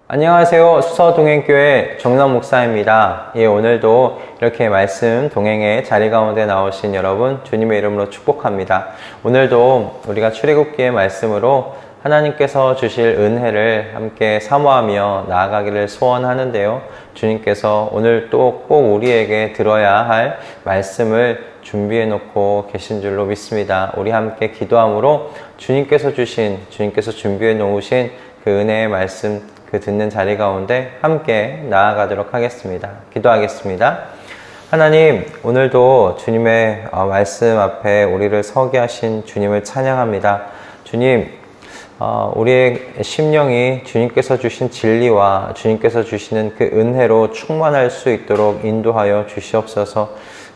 안녕하세요. 수서동행교회 정남 목사입니다. 오늘도 이렇게 말씀 동행의 자리 가운데 나오신 여러분 주님의 이름으로 축복합니다. 오늘도 우리가 출애굽기의 말씀으로 하나님께서 주실 은혜를 함께 사모하며 나아가기를 소원하는데요. 주님께서 오늘 또 꼭 우리에게 들어야 할 말씀을 준비해 놓고 계신 줄로 믿습니다. 우리 함께 기도함으로 주님께서 준비해 놓으신 그 은혜의 말씀 그 듣는 자리 가운데 함께 나아가도록 하겠습니다. 기도하겠습니다. 하나님, 오늘도 주님의 말씀 앞에 우리를 서게 하신 주님을 찬양합니다. 주님, 우리의 심령이 주님께서 주신 진리와 주님께서 주시는 그 은혜로 충만할 수 있도록 인도하여 주시옵소서.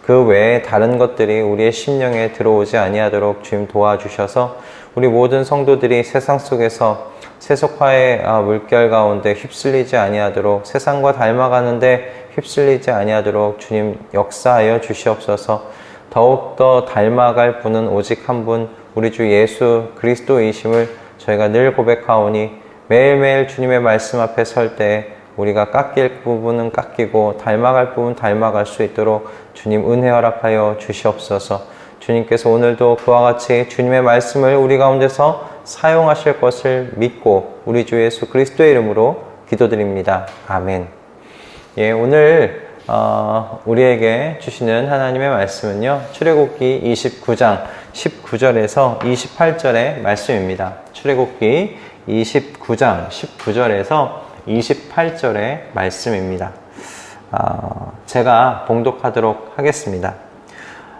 그 외에 다른 것들이 우리의 심령에 들어오지 아니하도록 주님 도와주셔서 우리 모든 성도들이 세상 속에서 세속화의 물결 가운데 휩쓸리지 아니하도록, 세상과 닮아가는데 휩쓸리지 아니하도록 주님 역사하여 주시옵소서. 더욱더 닮아갈 분은 오직 한 분, 우리 주 예수 그리스도이심을 저희가 늘 고백하오니 매일매일 주님의 말씀 앞에 설 때 우리가 깎일 부분은 깎이고 닮아갈 부분 닮아갈 수 있도록 주님 은혜 허락하여 주시옵소서. 주님께서 오늘도 그와 같이 주님의 말씀을 우리 가운데서 사용하실 것을 믿고 우리 주 예수 그리스도의 이름으로 기도드립니다. 아멘. 오늘 우리에게 주시는 하나님의 말씀은요, 출애굽기 29장 19절에서 28절의 말씀입니다. 출애굽기 29장 19절에서 28절의 말씀입니다. 제가 봉독하도록 하겠습니다.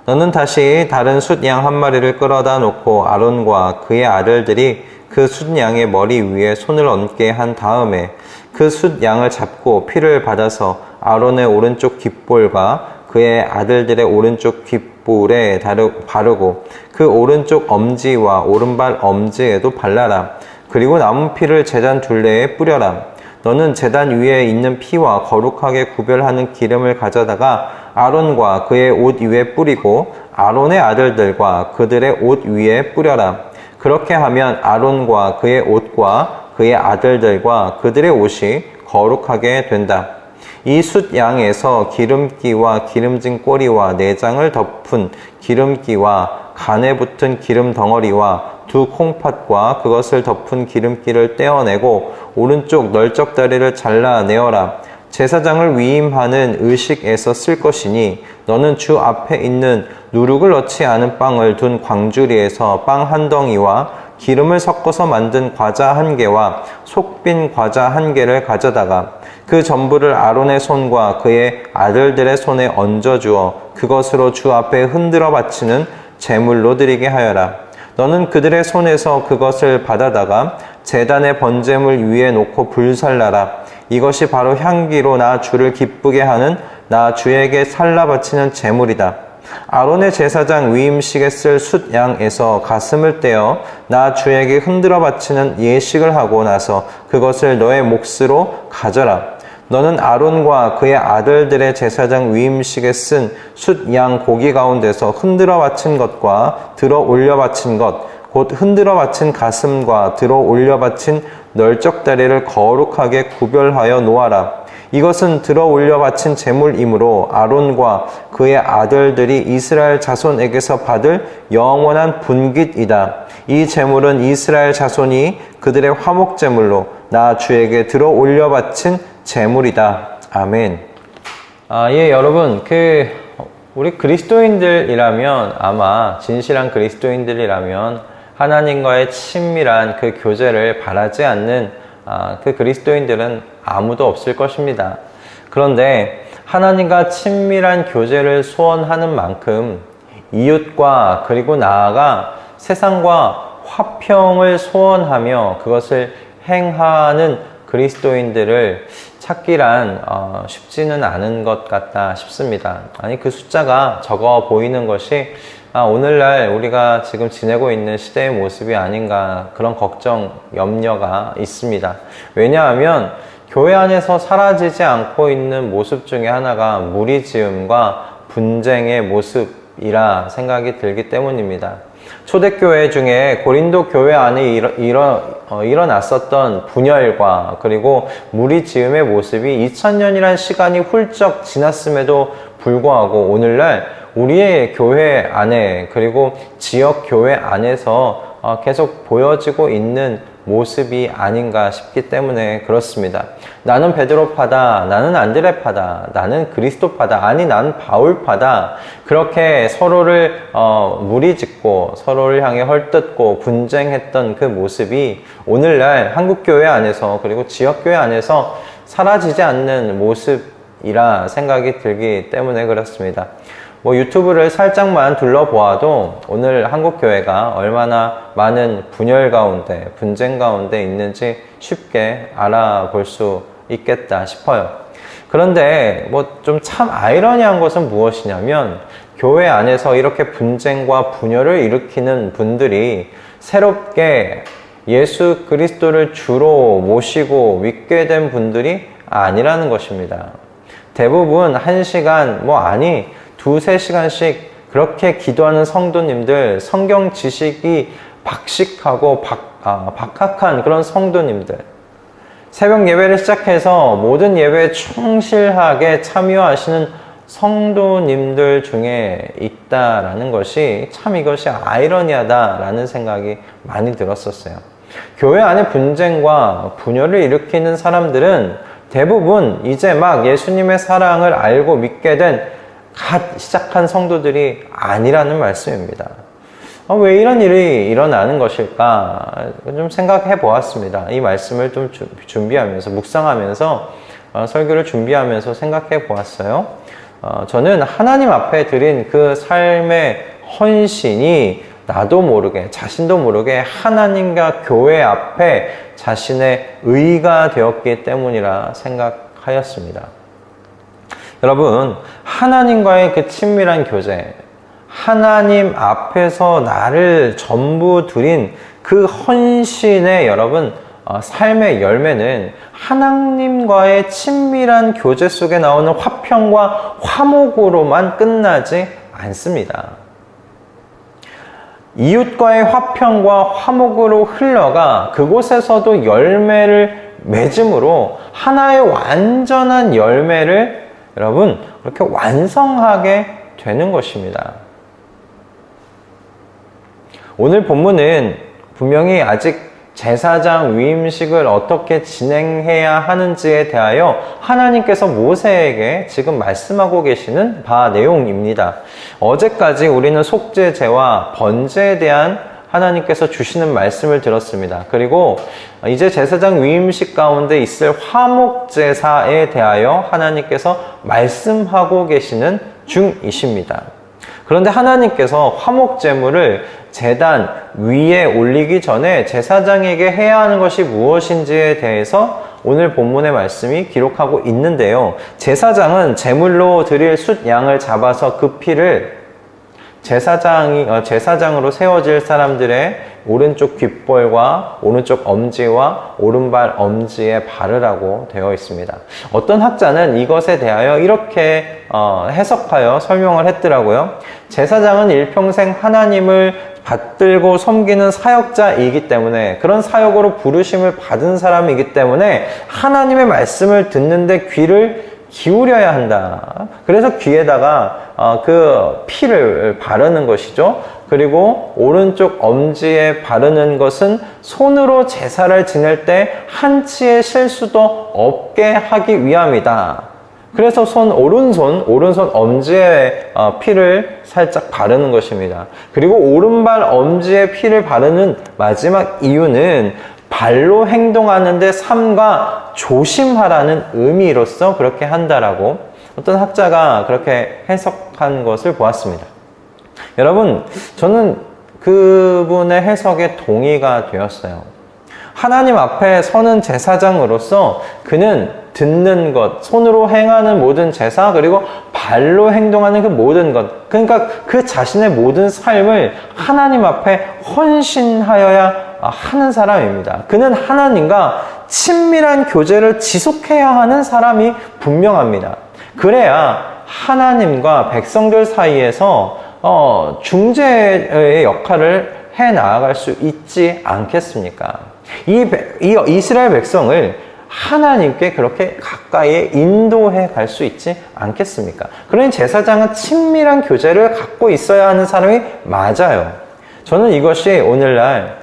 너는 다시 다른 숫양 한 마리를 끌어다 놓고 아론과 그의 아들들이 그 숫양의 머리 위에 손을 얹게 한 다음에 그 숫양을 잡고 피를 받아서 아론의 오른쪽 귓볼과 그의 아들들의 오른쪽 귓볼에 바르고 그 오른쪽 엄지와 오른발 엄지에도 발라라. 그리고 남은 피를 제단 둘레에 뿌려라. 너는 제단 위에 있는 피와 거룩하게 구별하는 기름을 가져다가 아론과 그의 옷 위에 뿌리고 아론의 아들들과 그들의 옷 위에 뿌려라. 그렇게 하면 아론과 그의 옷과 그의 아들들과 그들의 옷이 거룩하게 된다. 이 숫양에서 기름기와 기름진 꼬리와 내장을 덮은 기름기와 간에 붙은 기름 덩어리와 두 콩팥과 그것을 덮은 기름기를 떼어내고 오른쪽 널쩍 다리를 잘라내어라. 제사장을 위임하는 의식에서 쓸 것이니 너는 주 앞에 있는 누룩을 넣지 않은 빵을 둔 광주리에서 빵 한 덩이와 기름을 섞어서 만든 과자 한 개와 속빈 과자 한 개를 가져다가 그 전부를 아론의 손과 그의 아들들의 손에 얹어주어 그것으로 주 앞에 흔들어 바치는 제물로 드리게 하여라. 너는 그들의 손에서 그것을 받아다가 제단의 번제물 위에 놓고 불살라라. 이것이 바로 향기로 나 주를 기쁘게 하는 나 주에게 살라 바치는 제물이다. 아론의 제사장 위임식에 쓸 숫양에서 가슴을 떼어 나 주에게 흔들어 바치는 예식을 하고 나서 그것을 너의 몫으로 가져라. 너는 아론과 그의 아들들의 제사장 위임식에 쓴 숫양 고기 가운데서 흔들어 바친 것과 들어 올려 바친 것, 곧 흔들어 바친 가슴과 들어 올려 바친 널쩍 다리를 거룩하게 구별하여 놓아라. 이것은 들어 올려 바친 제물이므로 아론과 그의 아들들이 이스라엘 자손에게서 받을 영원한 분깃이다. 이 제물은 이스라엘 자손이 그들의 화목 제물로 나 주에게 들어 올려 바친 제물이다. 아멘. 여러분, 우리 그리스도인들이라면, 아마 진실한 그리스도인들이라면 하나님과의 친밀한 그 교제를 바라지 않는 그 그리스도인들은 아무도 없을 것입니다. 그런데 하나님과 친밀한 교제를 소원하는 만큼 이웃과 그리고 나아가 세상과 화평을 소원하며 그것을 행하는 그리스도인들을 찾기란 쉽지는 않은 것 같다 싶습니다. 그 숫자가 적어 보이는 것이 오늘날 우리가 지금 지내고 있는 시대의 모습이 아닌가, 그런 걱정, 염려가 있습니다. 왜냐하면 교회 안에서 사라지지 않고 있는 모습 중에 하나가 무리지음과 분쟁의 모습이라 생각이 들기 때문입니다. 초대교회 중에 고린도 교회 안에 일어났었던 분열과 그리고 무리지음의 모습이 2000년이라는 시간이 훌쩍 지났음에도 불구하고 오늘날 우리의 교회 안에 그리고 지역 교회 안에서 계속 보여지고 있는 모습이 아닌가 싶기 때문에 그렇습니다. 나는 베드로파다, 나는 안드레파다, 나는 그리스도파다, 아니 나는 바울파다. 그렇게 서로를 무리짓고 서로를 향해 헐뜯고 분쟁했던 그 모습이 오늘날 한국교회 안에서 그리고 지역교회 안에서 사라지지 않는 모습이라 생각이 들기 때문에 그렇습니다. 유튜브를 살짝만 둘러보아도 오늘 한국교회가 얼마나 많은 분열 가운데, 분쟁 가운데 있는지 쉽게 알아볼 수 있겠다 싶어요. 그런데 좀 참 아이러니한 것은 무엇이냐면 교회 안에서 이렇게 분쟁과 분열을 일으키는 분들이 새롭게 예수 그리스도를 주로 모시고 믿게 된 분들이 아니라는 것입니다. 대부분 1시간, 두세 시간씩 그렇게 기도하는 성도님들, 성경 지식이 박식하고 박학한 그런 성도님들, 새벽 예배를 시작해서 모든 예배에 충실하게 참여하시는 성도님들 중에 있다라는 것이 참 이것이 아이러니하다라는 생각이 많이 들었었어요. 교회 안에 분쟁과 분열을 일으키는 사람들은 대부분 이제 막 예수님의 사랑을 알고 믿게 된 갓 시작한 성도들이 아니라는 말씀입니다. 왜 이런 일이 일어나는 것일까 좀 생각해 보았습니다. 이 말씀을 좀 준비하면서 묵상하면서 설교를 준비하면서 생각해 보았어요. 저는 하나님 앞에 드린 그 삶의 헌신이 나도 모르게 자신도 모르게 하나님과 교회 앞에 자신의 의가 되었기 때문이라 생각하였습니다. 여러분, 하나님과의 그 친밀한 교제, 하나님 앞에서 나를 전부 드린 그 헌신의 여러분 삶의 열매는 하나님과의 친밀한 교제 속에 나오는 화평과 화목으로만 끝나지 않습니다. 이웃과의 화평과 화목으로 흘러가 그곳에서도 열매를 맺음으로 하나의 완전한 열매를 여러분 그렇게 완성하게 되는 것입니다. 오늘 본문은 분명히 아직 제사장 위임식을 어떻게 진행해야 하는지에 대하여 하나님께서 모세에게 지금 말씀하고 계시는 바 내용입니다. 어제까지 우리는 속죄제와 번제에 대한 하나님께서 주시는 말씀을 들었습니다. 그리고 이제 제사장 위임식 가운데 있을 화목제사에 대하여 하나님께서 말씀하고 계시는 중이십니다. 그런데 하나님께서 화목제물을 제단 위에 올리기 전에 제사장에게 해야 하는 것이 무엇인지에 대해서 오늘 본문의 말씀이 기록하고 있는데요. 제사장은 제물로 드릴 숫양을 잡아서 그 피를 제사장으로 세워질 사람들의 오른쪽 귓볼과 오른쪽 엄지와 오른발 엄지에 바르라고 되어 있습니다. 어떤 학자는 이것에 대하여 이렇게 해석하여 설명을 했더라고요. 제사장은 일평생 하나님을 받들고 섬기는 사역자이기 때문에 그런 사역으로 부르심을 받은 사람이기 때문에 하나님의 말씀을 듣는데 귀를 기울여야 한다. 그래서 귀에다가 그 피를 바르는 것이죠. 그리고 오른쪽 엄지에 바르는 것은 손으로 제사를 지낼 때 한치의 실수도 없게 하기 위함이다. 그래서 오른손 엄지에 피를 살짝 바르는 것입니다. 그리고 오른발 엄지에 피를 바르는 마지막 이유는 발로 행동하는데 삼가 조심하라는 의미로서 그렇게 한다라고 어떤 학자가 그렇게 해석한 것을 보았습니다. 여러분, 저는 그분의 해석에 동의가 되었어요. 하나님 앞에 서는 제사장으로서 그는 듣는 것, 손으로 행하는 모든 제사, 그리고 발로 행동하는 그 모든 것, 그러니까 그 자신의 모든 삶을 하나님 앞에 헌신하여야 하는 사람입니다. 그는 하나님과 친밀한 교제를 지속해야 하는 사람이 분명합니다. 그래야 하나님과 백성들 사이에서 중재의 역할을 해 나아갈 수 있지 않겠습니까? 이 이스라엘 백성을 하나님께 그렇게 가까이에 인도해 갈 수 있지 않겠습니까? 그러니 제사장은 친밀한 교제를 갖고 있어야 하는 사람이 맞아요. 저는 이것이 오늘날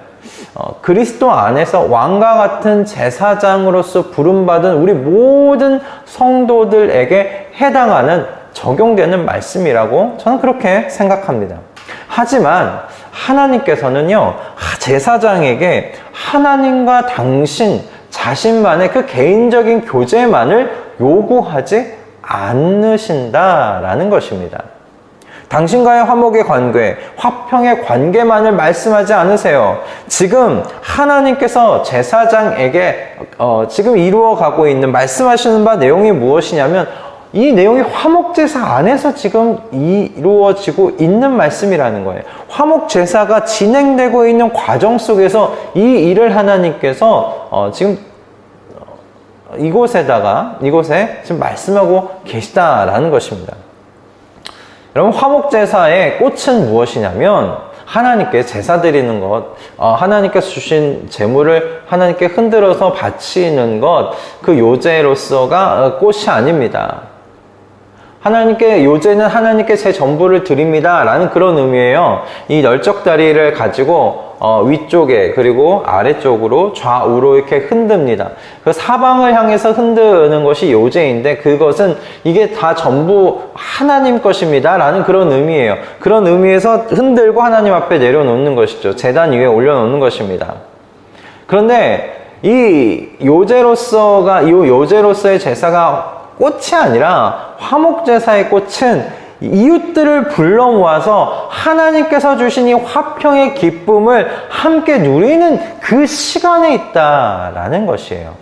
그리스도 안에서 왕과 같은 제사장으로서 부름받은 우리 모든 성도들에게 해당하는 적용되는 말씀이라고 저는 그렇게 생각합니다. 하지만 하나님께서는요, 제사장에게 하나님과 당신 자신만의 그 개인적인 교제만을 요구하지 않으신다라는 것입니다. 당신과의 화목의 관계, 화평의 관계만을 말씀하지 않으세요. 지금 하나님께서 제사장에게 지금 이루어가고 있는 말씀하시는 바 내용이 무엇이냐면 이 내용이 화목제사 안에서 지금 이루어지고 있는 말씀이라는 거예요. 화목제사가 진행되고 있는 과정 속에서 이 일을 하나님께서 지금 이곳에 지금 말씀하고 계시다라는 것입니다. 여러분, 화목제사의 꽃은 무엇이냐면 하나님께 제사 드리는 것, 하나님께서 주신 제물을 하나님께 흔들어서 바치는 것, 그 요제로서가 꽃이 아닙니다. 요제는 하나님께 제 전부를 드립니다 라는 그런 의미예요. 이 널쩍다리를 가지고 위쪽에 그리고 아래쪽으로 좌우로 이렇게 흔듭니다. 그 사방을 향해서 흔드는 것이 요제인데 그것은 이게 다 전부 하나님 것입니다 라는 그런 의미예요. 그런 의미에서 흔들고 하나님 앞에 내려놓는 것이죠. 제단 위에 올려놓는 것입니다. 그런데 이 요제로서의 제사가 꽃이 아니라 화목제사의 꽃은 이웃들을 불러 모아서 하나님께서 주신 이 화평의 기쁨을 함께 누리는 그 시간에 있다라는 것이에요.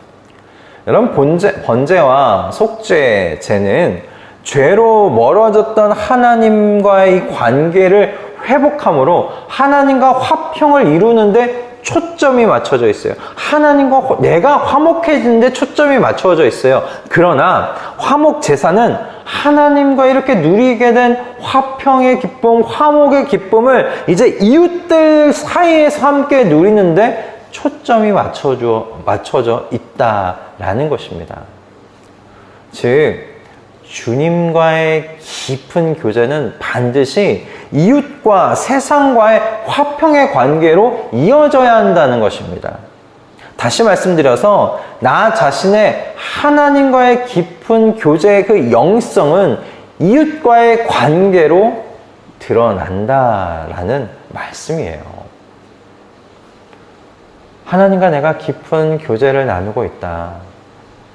여러분, 번제와 속죄제는 죄로 멀어졌던 하나님과의 이 관계를 회복함으로 하나님과 화평을 이루는데 초점이 맞춰져 있어요. 하나님과 내가 화목해지는데 초점이 맞춰져 있어요. 그러나 화목 제사는 하나님과 이렇게 누리게 된 화평의 기쁨, 화목의 기쁨을 이제 이웃들 사이에서 함께 누리는데 초점이 맞춰져 있다라는 것입니다. 즉, 주님과의 깊은 교제는 반드시 이웃과 세상과의 화평의 관계로 이어져야 한다는 것입니다. 다시 말씀드려서 나 자신의 하나님과의 깊은 교제의 그 영성은 이웃과의 관계로 드러난다라는 말씀이에요. 하나님과 내가 깊은 교제를 나누고 있다.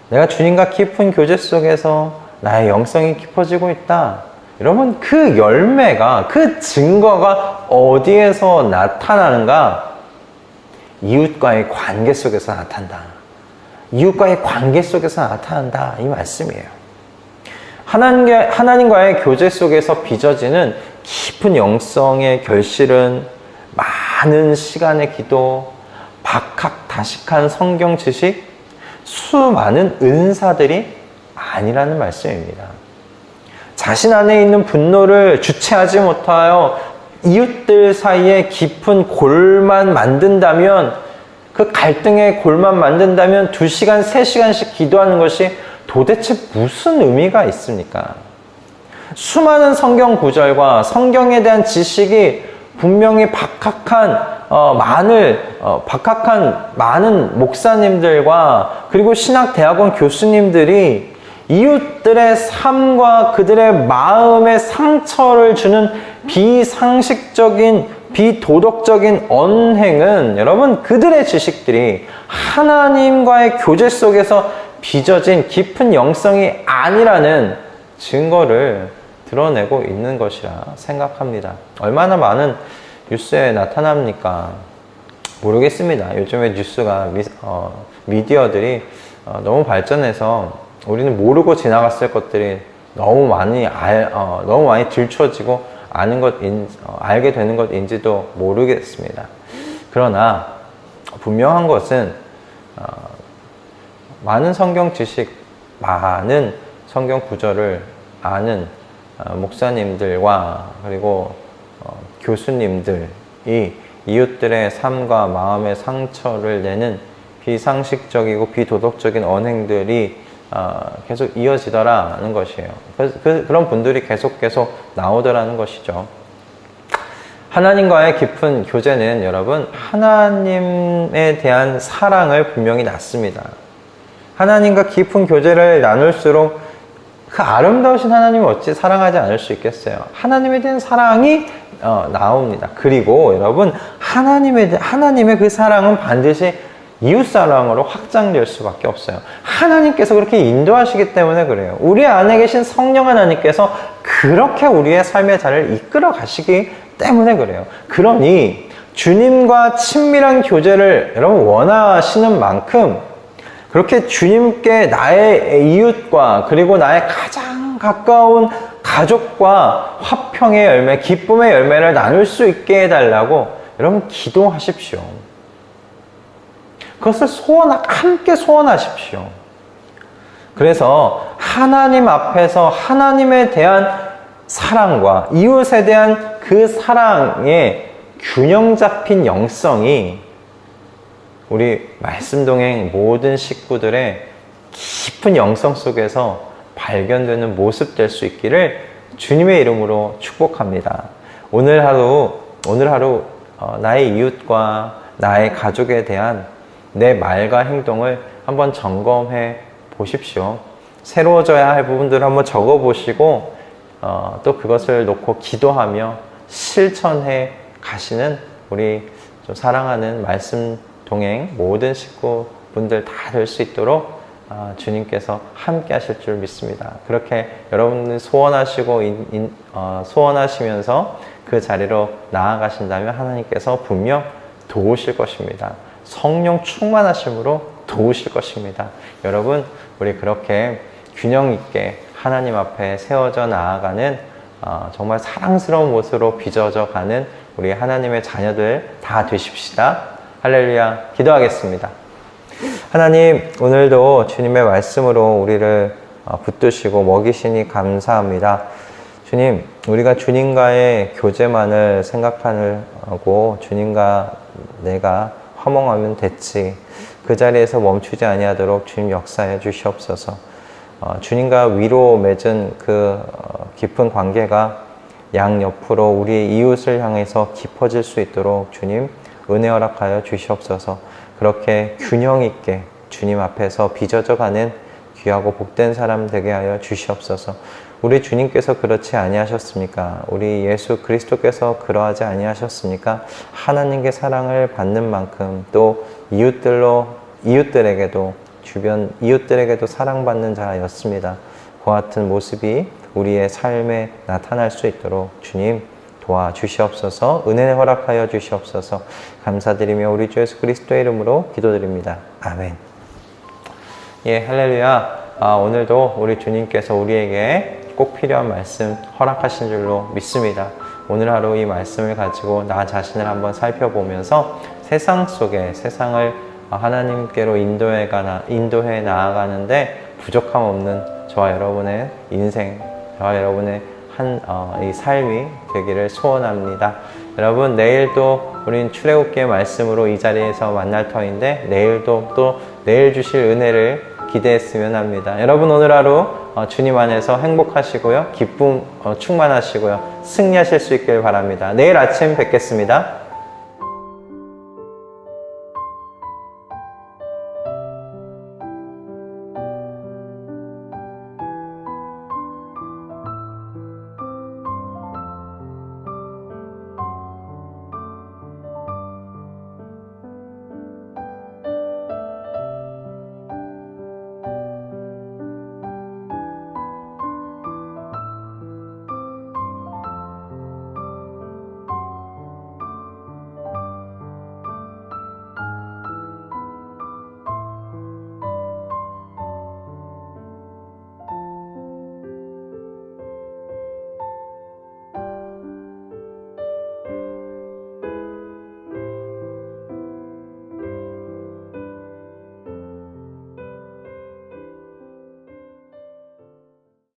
내가 주님과 깊은 교제 속에서 나의 영성이 깊어지고 있다. 여러분, 그 열매가, 그 증거가 어디에서 나타나는가? 이웃과의 관계 속에서 나타난다. 이웃과의 관계 속에서 나타난다. 이 말씀이에요. 하나님과의 교제 속에서 빚어지는 깊은 영성의 결실은 많은 시간의 기도, 박학다식한 성경 지식, 수많은 은사들이 아니라는 말씀입니다. 자신 안에 있는 분노를 주체하지 못하여 이웃들 사이에 깊은 골만 만든다면, 그 갈등의 골만 만든다면 2시간, 3시간씩 기도하는 것이 도대체 무슨 의미가 있습니까? 수많은 성경 구절과 성경에 대한 지식이 분명히 박학한 많은 목사님들과 그리고 신학대학원 교수님들이 이웃들의 삶과 그들의 마음에 상처를 주는 비상식적인, 비도덕적인 언행은 여러분, 그들의 지식들이 하나님과의 교제 속에서 빚어진 깊은 영성이 아니라는 증거를 드러내고 있는 것이라 생각합니다. 얼마나 많은 뉴스에 나타납니까? 모르겠습니다. 요즘에 뉴스가 미디어들이 너무 발전해서 우리는 모르고 지나갔을 것들이 너무 많이 들춰지고 알게 되는 것인지도 모르겠습니다. 그러나 분명한 것은 많은 성경 지식, 많은 성경 구절을 아는 목사님들과 그리고 교수님들이 이웃들의 삶과 마음의 상처를 내는 비상식적이고 비도덕적인 언행들이 계속 이어지더라는 것이에요. 그런 분들이 계속 나오더라는 것이죠. 하나님과의 깊은 교제는 여러분 하나님에 대한 사랑을 분명히 낳습니다. 하나님과 깊은 교제를 나눌수록 그 아름다우신 하나님을 어찌 사랑하지 않을 수 있겠어요. 하나님에 대한 사랑이 나옵니다. 그리고 여러분 하나님의 그 사랑은 반드시 이웃사랑으로 확장될 수밖에 없어요. 하나님께서 그렇게 인도하시기 때문에 그래요. 우리 안에 계신 성령 하나님께서 그렇게 우리의 삶의 자리를 이끌어 가시기 때문에 그래요. 그러니 주님과 친밀한 교제를 여러분 원하시는 만큼 그렇게 주님께 나의 이웃과 그리고 나의 가장 가까운 가족과 화평의 열매, 기쁨의 열매를 나눌 수 있게 해달라고 여러분 기도하십시오. 그것을 함께 소원하십시오. 그래서 하나님 앞에서 하나님에 대한 사랑과 이웃에 대한 그 사랑의 균형 잡힌 영성이 우리 말씀동행 모든 식구들의 깊은 영성 속에서 발견되는 모습 될 수 있기를 주님의 이름으로 축복합니다. 오늘 하루 나의 이웃과 나의 가족에 대한 내 말과 행동을 한번 점검해 보십시오. 새로워져야 할 부분들을 한번 적어 보시고 또 그것을 놓고 기도하며 실천해 가시는 우리 좀 사랑하는 말씀 동행 모든 식구분들 다 될 수 있도록 주님께서 함께 하실 줄 믿습니다. 그렇게 여러분이 소원하시면서 그 자리로 나아가신다면 하나님께서 분명 도우실 것입니다. 성령 충만하심으로 도우실 것입니다. 여러분, 우리 그렇게 균형 있게 하나님 앞에 세워져 나아가는 정말 사랑스러운 모습으로 빚어져 가는 우리 하나님의 자녀들 다 되십시다. 할렐루야. 기도하겠습니다. 하나님, 오늘도 주님의 말씀으로 우리를 붙드시고 먹이시니 감사합니다. 주님, 우리가 주님과의 교제만을 생각하고 주님과 내가 화목하면 됐지, 그 자리에서 멈추지 아니하도록 주님 역사해 주시옵소서. 주님과 위로 맺은 그 깊은 관계가 양옆으로 우리의 이웃을 향해서 깊어질 수 있도록 주님 은혜 허락하여 주시옵소서. 그렇게 균형 있게 주님 앞에서 빚어져가는 귀하고 복된 사람 되게 하여 주시옵소서. 우리 주님께서 그렇지 아니하셨습니까? 우리 예수 그리스도께서 그러하지 아니하셨습니까? 하나님께 사랑을 받는 만큼 또 이웃들에게도 주변 이웃들에게도 사랑받는 자였습니다. 그와 같은 모습이 우리의 삶에 나타날 수 있도록 주님 도와주시옵소서. 은혜 허락하여 주시옵소서. 감사드리며 우리 주 예수 그리스도의 이름으로 기도드립니다. 아멘. 예, 할렐루야. 오늘도 우리 주님께서 우리에게 꼭 필요한 말씀 허락하신 줄로 믿습니다. 오늘 하루 이 말씀을 가지고 나 자신을 한번 살펴보면서 세상 속에 세상을 하나님께로 인도해 나아가는데 부족함 없는 저와 여러분의 인생, 저와 여러분의 이 삶이 되기를 소원합니다. 여러분, 내일 또 우린 출애굽기의 말씀으로 이 자리에서 만날 터인데 내일도 또 내일 주실 은혜를 기대했으면 합니다. 여러분, 오늘 하루 주님 안에서 행복하시고요, 기쁨 충만하시고요, 승리하실 수 있길 바랍니다. 내일 아침 뵙겠습니다.